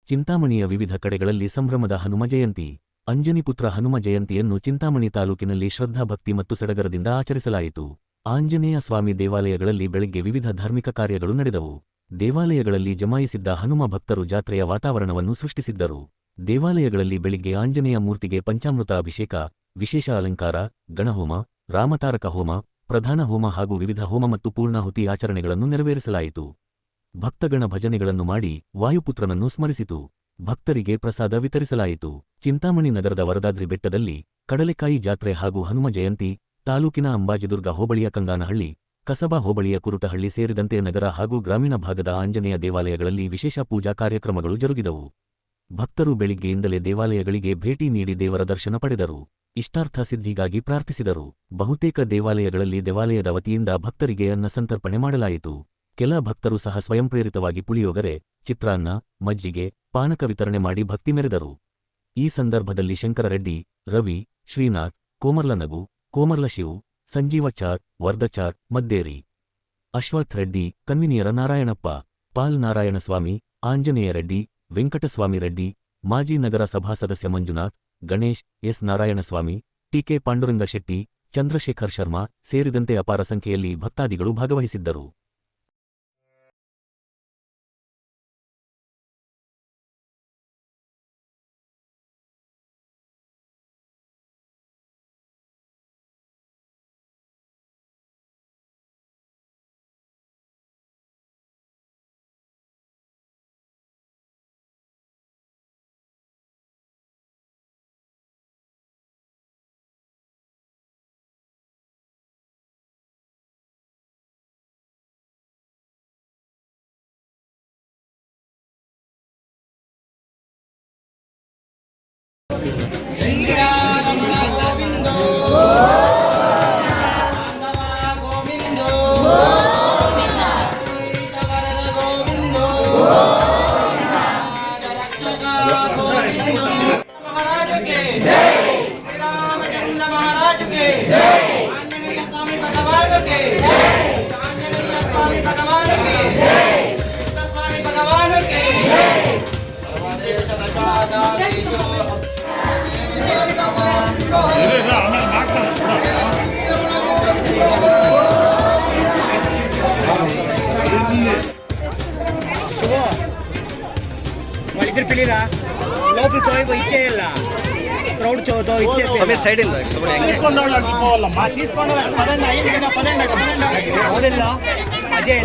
ಚಿಂತಾಮಣಿಯ ವಿವಿಧ ಕಡೆಗಳಲ್ಲಿ ಸಂಭ್ರಮದ ಹನುಮ ಜಯಂತಿ. ಅಂಜನಿಪುತ್ರ ಹನುಮ ಜಯಂತಿಯನ್ನು ಚಿಂತಾಮಣಿ ತಾಲೂಕಿನಲ್ಲಿ ಶ್ರದ್ಧಾಭಕ್ತಿ ಮತ್ತು ಸಡಗರದಿಂದ ಆಚರಿಸಲಾಯಿತು. ಆಂಜನೇಯ ಸ್ವಾಮಿ ದೇವಾಲಯಗಳಲ್ಲಿ ಬೆಳಗ್ಗೆ ವಿವಿಧ ಧಾರ್ಮಿಕ ಕಾರ್ಯಗಳು ನಡೆದವು. ದೇವಾಲಯಗಳಲ್ಲಿ ಜಮಾಯಿಸಿದ್ದ ಹನುಮ ಭಕ್ತರು ಜಾತ್ರೆಯ ವಾತಾವರಣವನ್ನು ಸೃಷ್ಟಿಸಿದ್ದರು. ದೇವಾಲಯಗಳಲ್ಲಿ ಬೆಳಿಗ್ಗೆ ಆಂಜನೇಯ ಮೂರ್ತಿಗೆ ಪಂಚಾಮೃತ ಅಭಿಷೇಕ, ವಿಶೇಷ ಅಲಂಕಾರ, ಗಣಹೋಮ, ರಾಮತಾರಕ ಹೋಮ, ಪ್ರಧಾನ ಹೋಮ ಹಾಗೂ ವಿವಿಧ ಹೋಮ ಮತ್ತು ಪೂರ್ಣಾಹುತಿ ಆಚರಣೆಗಳನ್ನು ನೆರವೇರಿಸಲಾಯಿತು. ಭಕ್ತಗಣ ಭಜನೆಗಳನ್ನು ಮಾಡಿ ವಾಯುಪುತ್ರನನ್ನು ಸ್ಮರಿಸಿತು. ಭಕ್ತರಿಗೆ ಪ್ರಸಾದ ವಿತರಿಸಲಾಯಿತು. ಚಿಂತಾಮಣಿ ನಗರದ ವರದಾದ್ರಿ ಬೆಟ್ಟದಲ್ಲಿ ಕಡಲೆಕಾಯಿ ಜಾತ್ರೆ ಹಾಗೂ ಹನುಮ ಜಯಂತಿ, ತಾಲೂಕಿನ ಅಂಬಾಜಿದುರ್ಗ ಹೋಬಳಿಯ ಕಂಗಾನಹಳ್ಳಿ, ಕಸಬಾ ಹೋಬಳಿಯ ಕುರುಟಹಳ್ಳಿ ಸೇರಿದಂತೆ ನಗರ ಹಾಗೂ ಗ್ರಾಮೀಣ ಭಾಗದ ಆಂಜನೇಯ ದೇವಾಲಯಗಳಲ್ಲಿ ವಿಶೇಷ ಪೂಜಾ ಕಾರ್ಯಕ್ರಮಗಳು ಜರುಗಿದವು. ಭಕ್ತರು ಬೆಳಿಗ್ಗೆಯಿಂದಲೇ ದೇವಾಲಯಗಳಿಗೆ ಭೇಟಿ ನೀಡಿ ದೇವರ ದರ್ಶನ ಪಡೆದರು. ಇಷ್ಟಾರ್ಥ ಸಿದ್ಧಿಗಾಗಿ ಪ್ರಾರ್ಥಿಸಿದರು. ಬಹುತೇಕ ದೇವಾಲಯಗಳಲ್ಲಿ ದೇವಾಲಯದ ವತಿಯಿಂದ ಭಕ್ತರಿಗೆ ಅನ್ನ ಸಂತರ್ಪಣೆ ಮಾಡಲಾಯಿತು. ಕೆಲ ಭಕ್ತರು ಸಹ ಸ್ವಯಂಪ್ರೇರಿತವಾಗಿ ಪುಳಿಯೋಗರೆ, ಚಿತ್ರಾನ್ನ, ಮಜ್ಜಿಗೆ, ಪಾನಕ ವಿತರಣೆ ಮಾಡಿ ಭಕ್ತಿ ಮೆರೆದರು. ಈ ಸಂದರ್ಭದಲ್ಲಿ ಶಂಕರರೆಡ್ಡಿ, ರವಿ, ಶ್ರೀನಾಥ್, ಕೋಮರ್ಲನಗು, ಕೋಮರ್ಲಶಿವ್, ಸಂಜೀವಚಾರ್, ವರ್ಧಚಾರ್, ಮದ್ದೇರಿ, ಅಶ್ವಥ್ ರೆಡ್ಡಿ, ಕನ್ವಿನಿಯರ ನಾರಾಯಣಪ್ಪ, ಪಾಲ್ ನಾರಾಯಣಸ್ವಾಮಿ, ಆಂಜನೇಯ ರೆಡ್ಡಿ, ವೆಂಕಟಸ್ವಾಮಿ ರೆಡ್ಡಿ, ಮಾಜಿ ನಗರ ಸಭಾ ಸದಸ್ಯ ಮಂಜುನಾಥ್, ಗಣೇಶ್, ಎಸ್ ನಾರಾಯಣಸ್ವಾಮಿ, ಟಿಕೆ ಪಾಂಡುರಂಗ ಶೆಟ್ಟಿ, ಚಂದ್ರಶೇಖರ್ ಶರ್ಮಾ ಸೇರಿದಂತೆ ಅಪಾರ ಸಂಖ್ಯೆಯಲ್ಲಿ ಭಕ್ತಾದಿಗಳು ಭಾಗವಹಿಸಿದ್ದರು. వాళ్ళిద్దరు పిల్లిరా లోపలికి పోయి ఇచ్చేయాల క్రౌడ్ చోతో ఇచ్చే సైడ్ అజయ్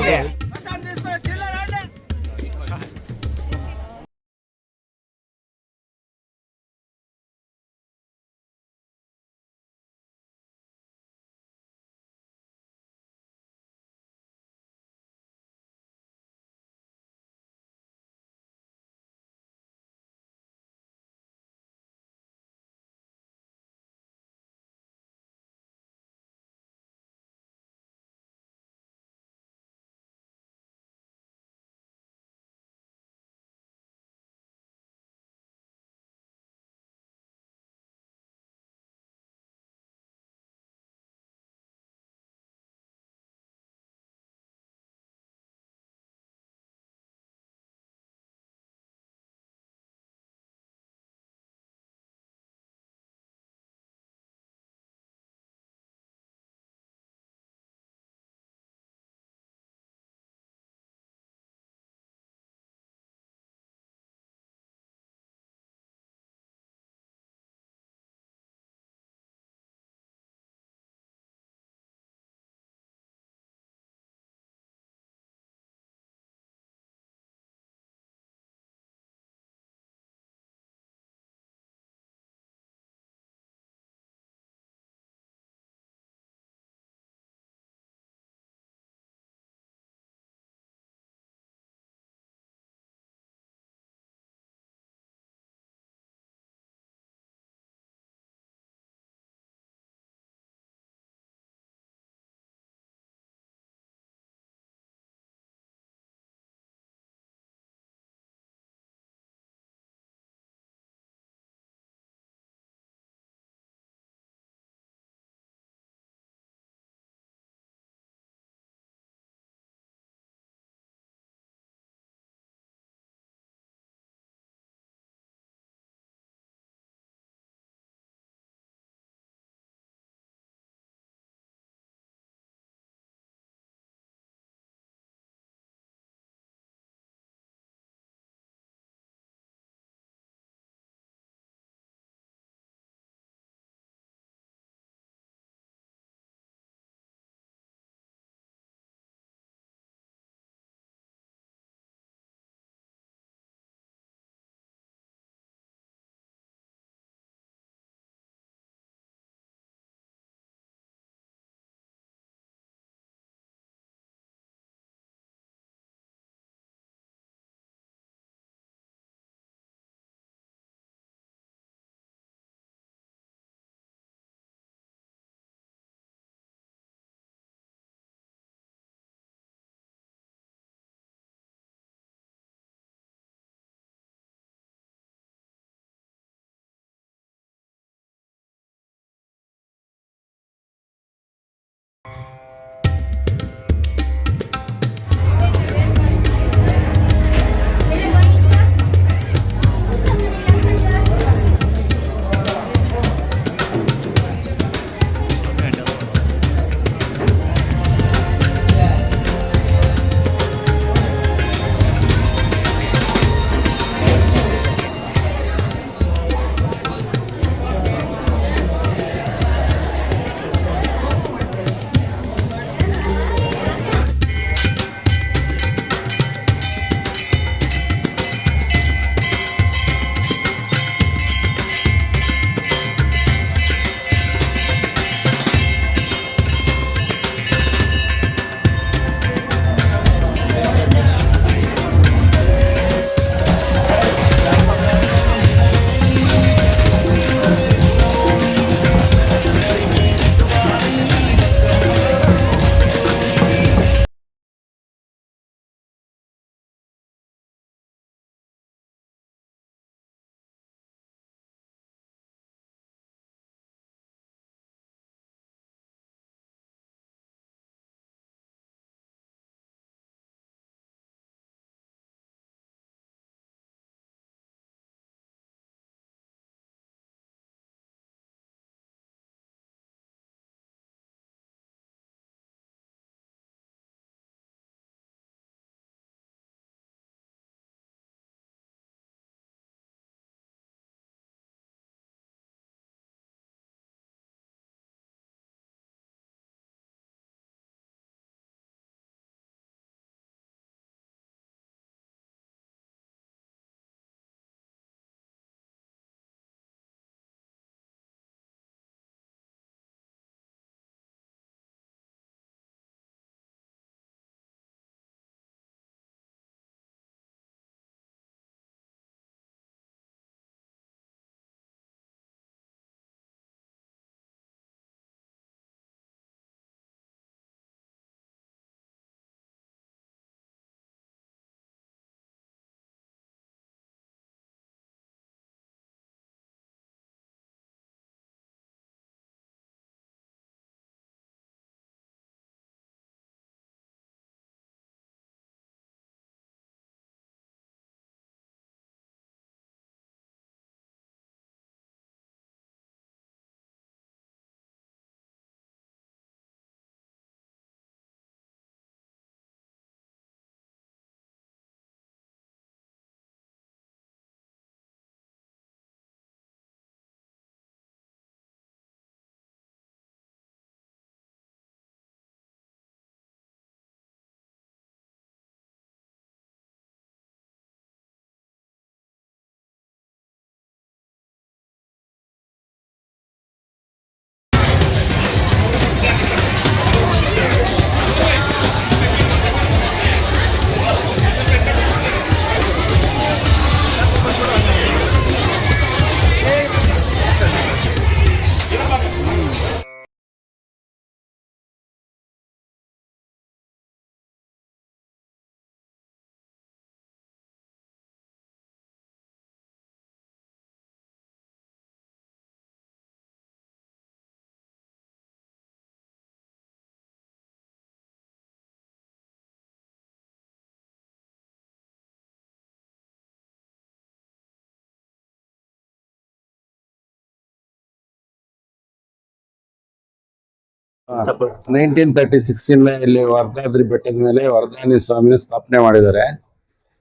1936 ಇಂದ ಇಲ್ಲಿ ವರದಾದ್ರಿ ಬೆಟ್ಟದ ಮೇಲೆ ವರದಾನಿ ಸ್ವಾಮಿನ ಸ್ಥಾಪನೆ ಮಾಡಿದ್ದಾರೆ.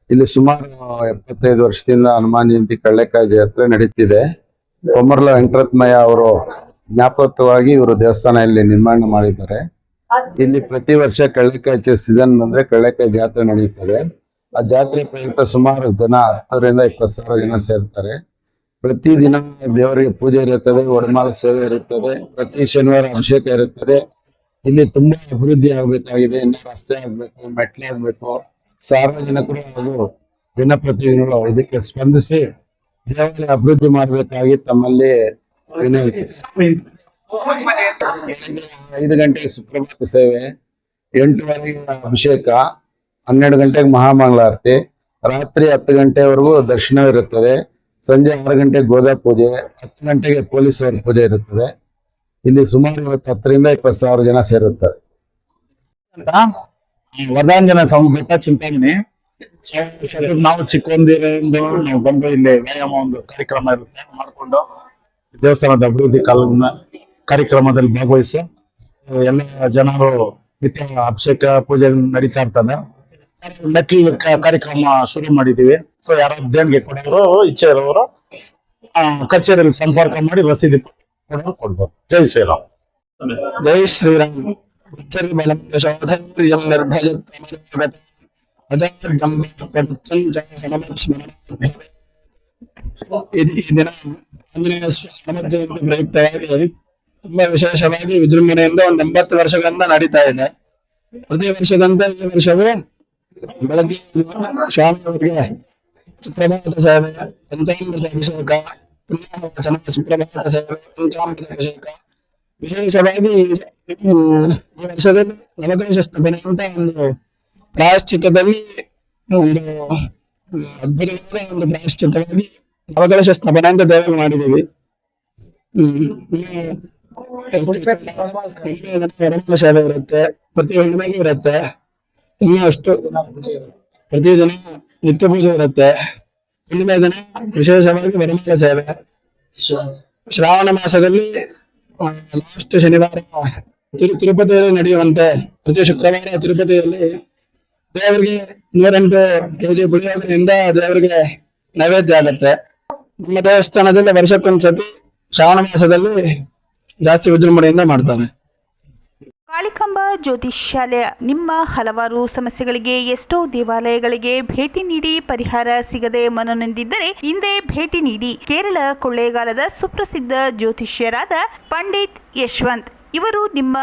ಇಲ್ಲಿ ಸುಮಾರು 75 ವರ್ಷದಿಂದ ಹನುಮಾನ್ ಜಯಂತಿ ಕಳ್ಳೆಕಾಯಿ ಜಾತ್ರೆ ನಡೀತಿದೆ. ಕೊಮರ್ಲ ವೆಂಕಟರತ್ನಯ್ಯ ಅವರು ಜ್ಞಾಪಕವಾಗಿ ಇವರು ದೇವಸ್ಥಾನ ಇಲ್ಲಿ ನಿರ್ಮಾಣ ಮಾಡಿದ್ದಾರೆ. ಇಲ್ಲಿ ಪ್ರತಿ ವರ್ಷ ಕಳ್ಳೆಕಾಯಿ ಸೀಸನ್ ಬಂದ್ರೆ ಕಳ್ಳೆಕಾಯಿ ಜಾತ್ರೆ ನಡೆಯುತ್ತದೆ. ಆ ಜಾತ್ರೆ ಪ್ರಯುಕ್ತ ಸುಮಾರು ಜನ 10 ರಿಂದ 20 ಸಾವಿರ ಜನ ಸೇರ್ತಾರೆ. ಪ್ರತಿದಿನ ದೇವರಿಗೆ ಪೂಜೆ ಇರುತ್ತದೆ, ಒಡಮಾಲ ಸೇವೆ ಇರುತ್ತದೆ, ಪ್ರತಿ ಶನಿವಾರ ಅಭಿಷೇಕ ಇರುತ್ತದೆ. ಇಲ್ಲಿ ತುಂಬಾ ಅಭಿವೃದ್ಧಿ ಆಗಬೇಕಾಗಿದೆ. ಇನ್ನು ರಸ್ತೆ ಆಗ್ಬೇಕು, ಮೆಟ್ಲೆ ಆಗ್ಬೇಕು. ಸಾರ್ವಜನಿಕರು ಹಾಗೂ ಜನಪ್ರತಿನಿಧಿಗಳು ಇದಕ್ಕೆ ಸ್ಪಂದಿಸಿ ದೇವಾಲಯ ಅಭಿವೃದ್ಧಿ ಮಾಡಬೇಕಾಗಿ ತಮ್ಮಲ್ಲಿ ವಿನಂತಿ. 5 ಗಂಟೆಗೆ ಸುಪ್ರಭಾತ ಸೇವೆ, 8:30 ಅಭಿಷೇಕ, 12 ಗಂಟೆಗೆ ಮಹಾಮಂಗಳಾರತಿ, ರಾತ್ರಿ 10 ಗಂಟೆವರೆಗೂ ದರ್ಶನವಿರುತ್ತದೆ. ಸಂಜೆ 6 ಗಂಟೆಗೆ ಗೋದಾ ಪೂಜೆ, 10 ಗಂಟೆಗೆ ಪೊಲೀಸರ ಪೂಜೆ ಇರುತ್ತದೆ. ಇಲ್ಲಿ ಸುಮಾರು 10 ರಿಂದ 20 ಸಾವಿರ ಜನ ಸೇರುತ್ತಾರೆ. ವರದಾಂಜನ ಸ್ವಾಮಿ ಬೆಟ್ಟ ಚಿಂತಾಮಣಿ. ನಾವು ಚಿಕ್ಕಂದಿರಿಂದ ನಾವು ಬಂದು ಇಲ್ಲಿ ವ್ಯಾಯಾಮ ಒಂದು ಕಾರ್ಯಕ್ರಮ ಇರುತ್ತೆ ಮಾಡ್ಕೊಂಡು ದೇವಸ್ಥಾನದ ಅಭಿವೃದ್ಧಿ ಕಾರ್ಯಕ್ರಮದಲ್ಲಿ ಭಾಗವಹಿಸಿ ಎಲ್ಲ ಜನರು ನಿತ್ಯ ಅಭಿಷೇಕ ಪೂಜೆ ನಡೀತಾ ಇರ್ತದೆ. ಮೆಟ್ಲು ಕಾರ್ಯಕ್ರಮ ಶುರು ಮಾಡಿದೀವಿ. ಸೊ ಯಾರು ದೇಣಿಗೆ ಕೊಡೋರು ಇಚ್ಛೆ ಇರೋರು ಕಚೇರಿಯಲ್ಲಿ ಸಂಪರ್ಕ ಮಾಡಿ ರಸೀದಿ ಕೊಡ್ಬೋದು. ಜೈ ಶ್ರೀರಾಮ್. ಜೈ ಶ್ರೀರಾಮ್. ಈ ದಿನ ಆಂಜನೇಯ ಸ್ವಾಮಿ ಜಯಂತಿ ಪ್ರಯುಕ್ತವಾಗಿ ತುಂಬಾ ವಿಶೇಷವಾಗಿ ವಿಜೃಂಭಣೆಯಿಂದ ಒಂದು 80 ವರ್ಷಗಳಿಂದ ನಡೀತಾ ಇದೆ. ಪ್ರತಿ ವರ್ಷದಂತೆ ಈ ವರ್ಷವೂ ಬೆಳಗ್ಗೆ ಸ್ವಾಮಿಯವರಿಗೆ ಸುಪ್ರಭಾತ ಸೇವೆ, ಪಂಚಾಮೃತ ಅಭಿಷೇಕ, ಪುಣ್ಯಾಹವಚನ, ಸುಪ್ರಭಾತ ಸೇವೆ, ಪಂಚಾಮೃತ ಅಭಿಷೇಕ. ವಿಶೇಷವಾಗಿ ಈ ವರ್ಷದಲ್ಲಿ ನವಕಲಶ ಸ್ಥಾಪನೆ ಅಂತ ಒಂದು ಪ್ರಾಯಶ್ಚಿತ್ತದಲ್ಲಿ ಒಂದು ಅದ್ಭುತವಾದ ಒಂದು ಪ್ರಾಯಶ್ಚಿತ್ತವಾಗಿ ನವಕಲಶ ಸ್ಥಾಪನೆ ಅಂತ ದೇವರು ಮಾಡಿದ್ದೀವಿ. ವರಮಾಲ ಸೇವೆ ಇರುತ್ತೆ, ಪ್ರತಿ ಹುಣ್ಣಿಮೆಗೂ ಇರುತ್ತೆ. ಇನ್ನು ಅಷ್ಟು ಪ್ರತಿದಿನ ನಿತ್ಯ ಪೂಜೆ ಇರುತ್ತೆ. ಹುಣ್ಣಿಮೆ ದಿನ ವಿಶೇಷವಾಗಿ ವರಮಾಲ ಸೇವೆ. ಶ್ರಾವಣ ಮಾಸದಲ್ಲಿ ಲಾಸ್ಟ್ ಶನಿವಾರ ತಿರುಪತಿಯಲ್ಲಿ ನಡೆಯುವಂತೆ ಪ್ರತಿ ಶುಕ್ರವಾರ ತಿರುಪತಿಯಲ್ಲಿ ದೇವರಿಗೆ 108 kg ಪುಳಿಯೋಗರೆಯಿಂದ ದೇವರಿಗೆ ನೈವೇದ್ಯ ಆಗುತ್ತೆ. ನಮ್ಮ ದೇವಸ್ಥಾನದಲ್ಲಿ ವರ್ಷಕ್ಕೊಂದ್ಸತಿ ಶ್ರಾವಣ ಮಾಸದಲ್ಲಿ ಜಾಸ್ತಿ ವಿಜೃಂಭಣೆಯಿಂದ ಮಾಡ್ತಾರೆ. ಕಾಳಿಕಾಂಬ ಜ್ಯೋತಿಷ್ಯಾಲಯ ನಿಮ್ಮ ಹಲವಾರು ಸಮಸ್ಯೆಗಳಿಗೆ ಎಷ್ಟೋ ದೇವಾಲಯಗಳಿಗೆ ಭೇಟಿ ನೀಡಿ ಪರಿಹಾರ ಸಿಗದೆ ಮನನೊಂದಿದ್ದರೆ ಹಿಂದೆ ಭೇಟಿ ನೀಡಿ. ಕೇರಳ ಕೊಳ್ಳೇಗಾಲದ ಸುಪ್ರಸಿದ್ಧ ಜ್ಯೋತಿಷ್ಯರಾದ ಪಂಡಿತ್ ಯಶವಂತ್ ಇವರು ನಿಮ್ಮ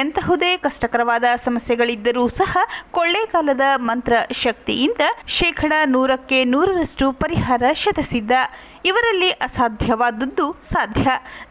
ಎಂತಹುದೇ ಕಷ್ಟಕರವಾದ ಸಮಸ್ಯೆಗಳಿದ್ದರೂ ಸಹ ಕೊಳ್ಳೇಗಾಲದ ಮಂತ್ರ ಶಕ್ತಿಯಿಂದ 100% 100% ಪರಿಹಾರ ಶತಸಿದ್ಧ. ಇವರಲ್ಲಿ ಅಸಾಧ್ಯವಾದದ್ದು ಸಾಧ್ಯ.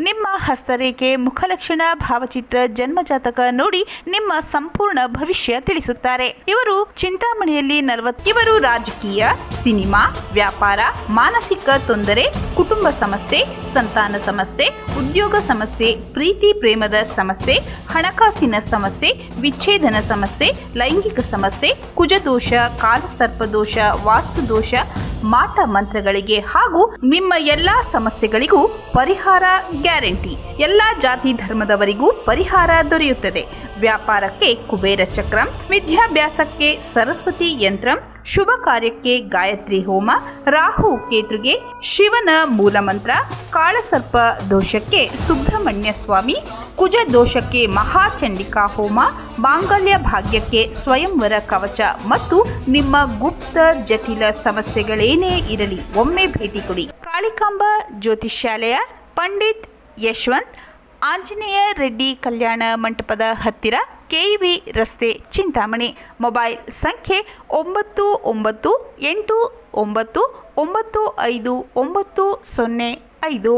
ನಿಮ್ಮ ಹಸ್ತರೇಖೆ, ಮುಖಲಕ್ಷಣ, ಭಾವಚಿತ್ರ, ಜನ್ಮಜಾತಕ ನೋಡಿ ನಿಮ್ಮ ಸಂಪೂರ್ಣ ಭವಿಷ್ಯ ತಿಳಿಸುತ್ತಾರೆ. ಇವರು ಚಿಂತಾಮಣಿಯಲ್ಲಿ 40. ಇವರು ರಾಜಕೀಯ, ಸಿನಿಮಾ, ವ್ಯಾಪಾರ, ಮಾನಸಿಕ ತೊಂದರೆ, ಕುಟುಂಬ ಸಮಸ್ಯೆ, ಸಂತಾನ ಸಮಸ್ಯೆ, ಉದ್ಯೋಗ ಸಮಸ್ಯೆ, ಪ್ರೀತಿ ಪ್ರೇಮದ ಸಮಸ್ಯೆ, ಹಣಕಾಸಿನ ಸಮಸ್ಯೆ, ವಿಚ್ಛೇದನ ಸಮಸ್ಯೆ, ಲೈಂಗಿಕ ಸಮಸ್ಯೆ, ಕುಜದೋಷ, ಕಾಲಸರ್ಪದೋಷ, ವಾಸ್ತುದೋಷ, ಮಾಟ ಮಂತ್ರಗಳಿಗೆ ಹಾಗೂ ನಿಮ್ಮ ಎಲ್ಲಾ ಸಮಸ್ಯೆಗಳಿಗೂ ಪರಿಹಾರ ಗ್ಯಾರಂಟಿ. ಎಲ್ಲಾ ಜಾತಿ ಧರ್ಮದವರಿಗೂ ಪರಿಹಾರ ದೊರೆಯುತ್ತದೆ. ವ್ಯಾಪಾರಕ್ಕೆ ಕುಬೇರ ಚಕ್ರಂ, ವಿದ್ಯಾಭ್ಯಾಸಕ್ಕೆ ಸರಸ್ವತಿ ಯಂತ್ರಂ, ಶುಭ ಕಾರ್ಯಕ್ಕೆ ಗಾಯತ್ರಿ ಹೋಮ, ರಾಹು ಕೇತುಗೆ ಶಿವನ ಮೂಲಮಂತ್ರ, ಕಾಳಸರ್ಪ ದೋಷಕ್ಕೆ ಸುಬ್ರಹ್ಮಣ್ಯ ಸ್ವಾಮಿ, ಕುಜ ದೋಷಕ್ಕೆ ಮಹಾಚಂಡಿಕಾ ಹೋಮ, ಮಾಂಗಲ್ಯ ಭಾಗ್ಯಕ್ಕೆ ಸ್ವಯಂವರ ಕವಚ ಮತ್ತು ನಿಮ್ಮ ಗುಪ್ತ ಜಟಿಲ ಸಮಸ್ಯೆಗಳೇನೇ ಇರಲಿ ಒಮ್ಮೆ ಭೇಟಿ ಕೊಡಿ. ಕಾಳಿಕಾಂಬ ಜ್ಯೋತಿಷ್ಯಾಲಯ, ಪಂಡಿತ್ ಯಶವಂತ್, ಆಂಜನೇಯ ರೆಡ್ಡಿ ಕಲ್ಯಾಣ ಮಂಟಪದ ಹತ್ತಿರ, KEB ರಸ್ತೆ, ಚಿಂತಾಮಣಿ. ಮೊಬೈಲ್ ಸಂಖ್ಯೆ 9989995905.